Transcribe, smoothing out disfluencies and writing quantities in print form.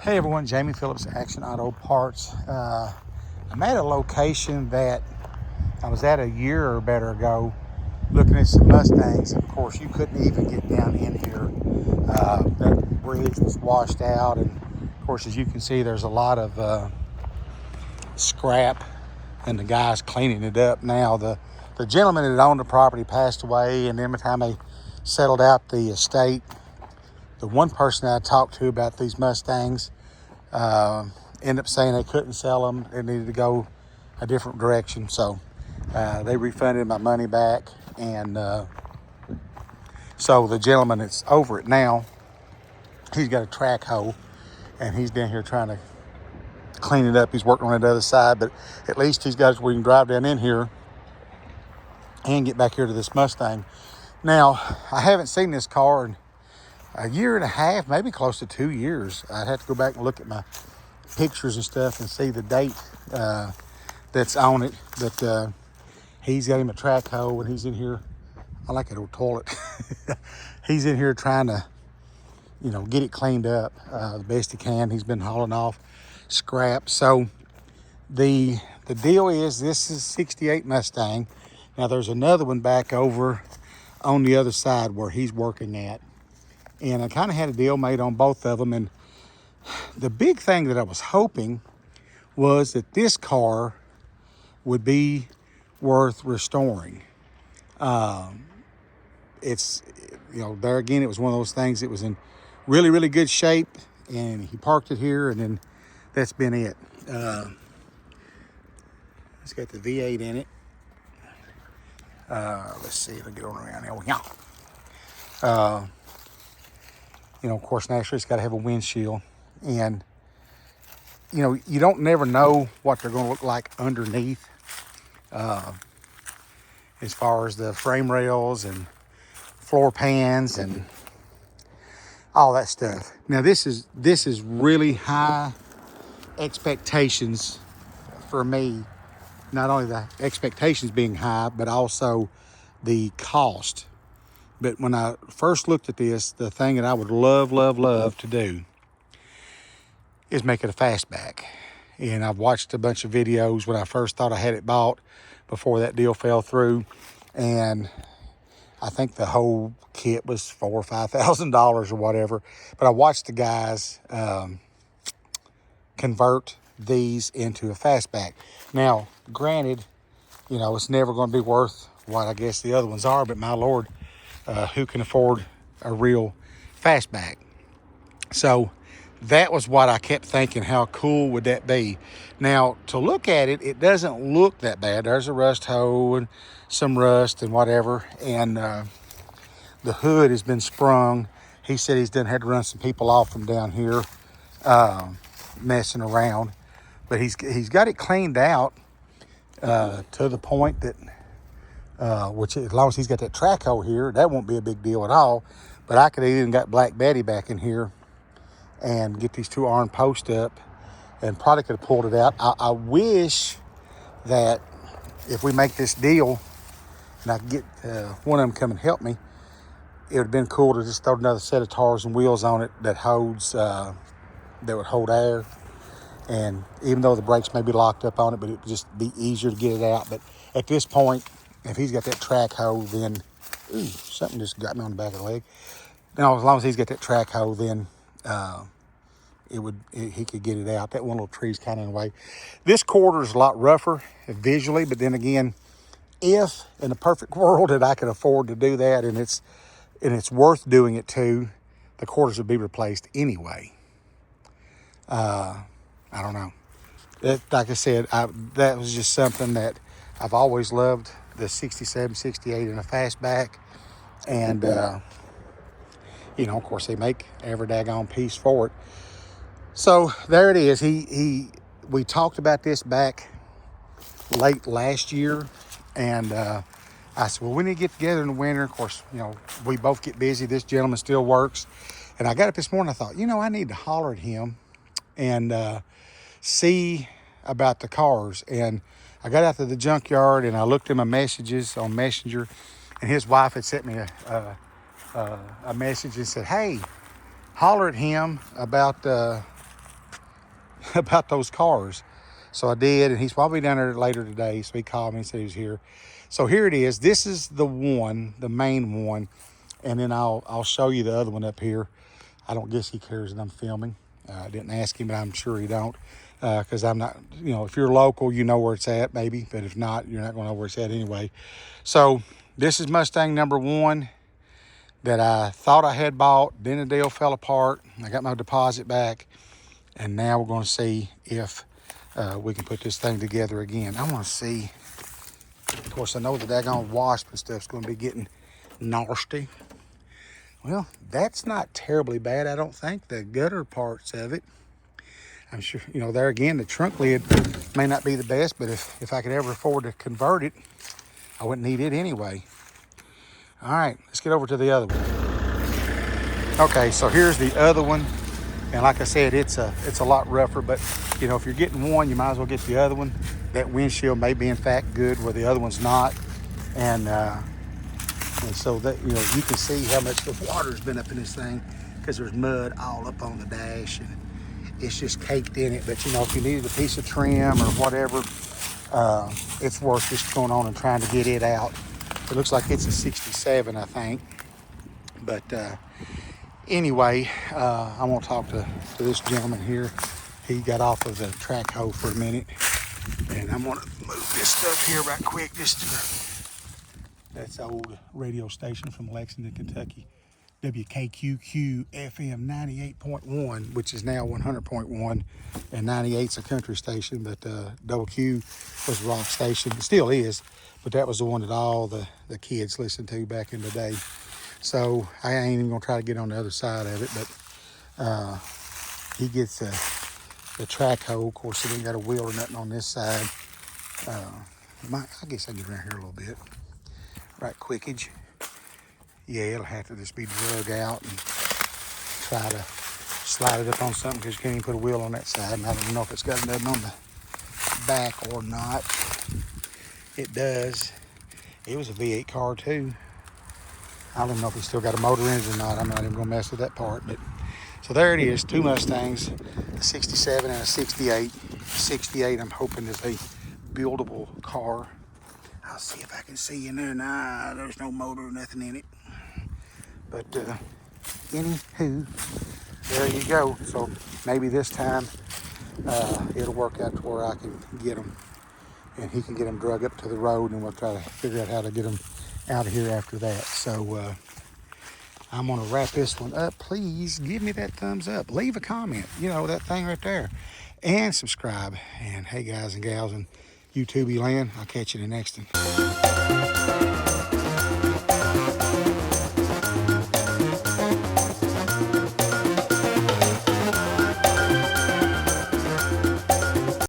Hey everyone, Jamie Phillips, Action Auto Parts. I'm at a location that I was at a year or better ago looking at some Mustangs. Of course, you couldn't even get down in here. That bridge was washed out, and of course, as you can see, there's a lot of scrap, and the guy's cleaning it up now. The gentleman that owned the property passed away, and then by the time they settled out the estate, the one person I talked to about these Mustangs ended up saying they couldn't sell them. They needed to go a different direction. So they refunded my money back. And so the gentleman that's over it now, he's got a track hoe, and he's down here trying to clean it up. He's working on the other side, but at least he's got it where he can drive down in here and get back here to this Mustang. Now, I haven't seen this car in a year and a half, maybe close to 2 years. I'd have to go back and look at my pictures and stuff and see the date that's on it. But he's got him a track hoe, and he's in here. I like that old toilet. He's in here trying to, get it cleaned up the best he can. He's been hauling off scrap. So the deal is, this is 68 Mustang. Now there's another one back over on the other side where he's working at. And I kind of had a deal made on both of them. And the big thing that I was hoping was that this car would be worth restoring. It's, there again, it was one of those things that was in really, really good shape. And he parked it here, and then that's been it. It's got the V8 in it. Let's see if I get on around here. Of course, naturally, it's got to have a windshield. And, you don't never know what they're going to look like underneath as far as the frame rails and floor pans and all that stuff. Now, this is really high expectations for me. Not only the expectations being high, but also the cost. But when I first looked at this, the thing that I would love to do is make it a fastback. And I've watched a bunch of videos when I first thought I had it bought before that deal fell through. And I think the whole kit was $4,000 or $5,000 or whatever. But I watched the guys convert these into a fastback. Now, granted, it's never going to be worth what I guess the other ones are, but my Lord, who can afford a real fastback? So that was what I kept thinking, how cool would that be? Now, to look at it, it doesn't look that bad. There's a rust hole and some rust and whatever, and the hood has been sprung. He said he's had to run some people off from down here messing around, but he's got it cleaned out to the point that which, as long as he's got that track hole here, that won't be a big deal at all. But I could have even got Black Betty back in here and get these two iron posts up, and probably could have pulled it out. I wish that if we make this deal and I could get one of them come and help me, it would have been cool to just throw another set of tires and wheels on it that holds, that would hold air. And even though the brakes may be locked up on it, but it would just be easier to get it out. But at this point, if he's got that track hoe, then something just got me on the back of the leg. Now, as long as he's got that track hoe, then he could get it out. That one little tree's kind of in the way. This quarter is a lot rougher visually, but then again, if in a perfect world that I could afford to do that, and it's worth doing it to, the quarters would be replaced anyway. I don't know. Like I said, that was just something that I've always loved, the 67, 68 in a fastback. And, of course, they make every daggone piece for it. So there it is. We talked about this back late last year. And I said, well, we need to get together in the winter. Of course, we both get busy. This gentleman still works. And I got up this morning, I thought, I need to holler at him and see about the cars. And I got out to the junkyard and I looked at my messages on Messenger, and his wife had sent me a message and said, hey, holler at him about about those cars. So I did, and he's probably down there later today. So he called me and said he was here. So here it is. This is the one, the main one. And then I'll show you the other one up here. I don't guess he cares that I'm filming. I didn't ask him, but I'm sure he don't. Because I'm not, you know, if you're local, you know where it's at, maybe. But if not, you're not going to know where it's at anyway. So this is Mustang number 1 that I thought I had bought. Then the deal fell apart. I got my deposit back. And now we're going to see if we can put this thing together again. I want to see. Of course, I know the daggone wasp and stuff's going to be getting nasty. Well, that's not terribly bad, I don't think. The gutter parts of it. I'm sure, you know, there again, the trunk lid may not be the best, but if I could ever afford to convert it, I wouldn't need it anyway. All right, let's get over to the other one. Okay, so here's the other one. And like I said, it's a lot rougher, but you know, if you're getting one, you might as well get the other one. That windshield may be in fact good where the other one's not. And so that, you know, you can see how much the water's been up in this thing because there's mud all up on the dash and it's just caked in it. But you know, if you needed a piece of trim or whatever, it's worth just going on and trying to get it out. It looks like it's a 67, I think. But anyway, I want to talk to this gentleman here. He got off of the track hoe for a minute. And I'm going to move this stuff here right quick. That's the old radio station from Lexington, Kentucky. WKQQ FM 98.1, which is now 100.1. And 98's a country station, but double Q was a rock station. It still is, but that was the one that all the kids listened to back in the day. So I ain't even going to try to get on the other side of it, but he gets the track hoe. Of course, it ain't got a wheel or nothing on this side. I guess I can get around here a little bit. Right quickage. Yeah, it'll have to just be drug out and try to slide it up on something because you can't even put a wheel on that side. And I don't know if it's got nothing on the back or not. It does. It was a V8 car too. I don't know if it's still got a motor in it or not. I'm not even going to mess with that part. But so there it is, 2 Mustangs, a 67 and a 68. 68, I'm hoping, is a buildable car. I'll see if I can see in there. Nah, there's no motor or nothing in it. But anywho, there you go. So maybe this time it'll work out to where I can get them and he can get them drug up to the road, and we'll try to figure out how to get them out of here after that. So I'm gonna wrap this one up. Please give me that thumbs up, leave a comment, you know, that thing right there, and subscribe. And hey guys and gals in YouTube land, I'll catch you in the next one.